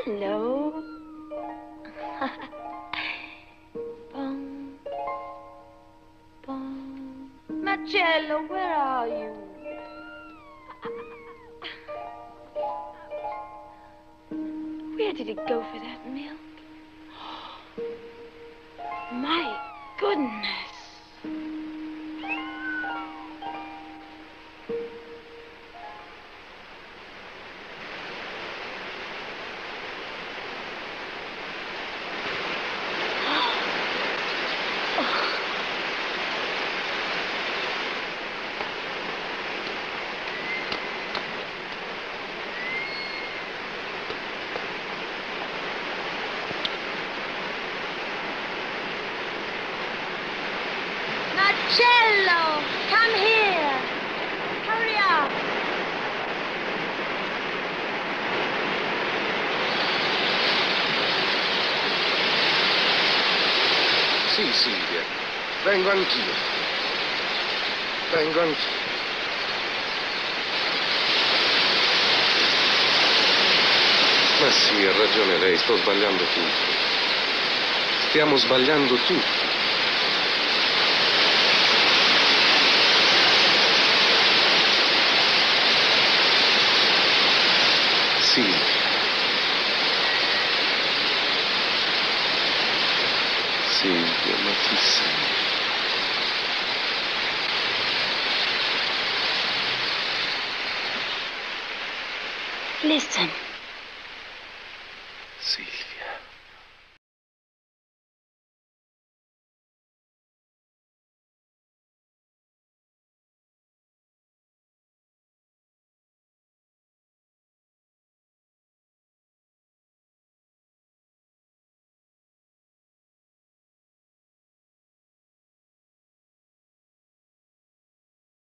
Hello. Bum, bum. Marcello, where are you? Where did it go for that milk? My goodness. Marcello, come here. Hurry up. Sì, Silvia, vengo anch'io. Vengo anch'io. Ma sì, ha ragione lei, sto sbagliando tutto. Stiamo sbagliando tutto. Silvia. Silvia, ma chi sei? Listen. Silvia.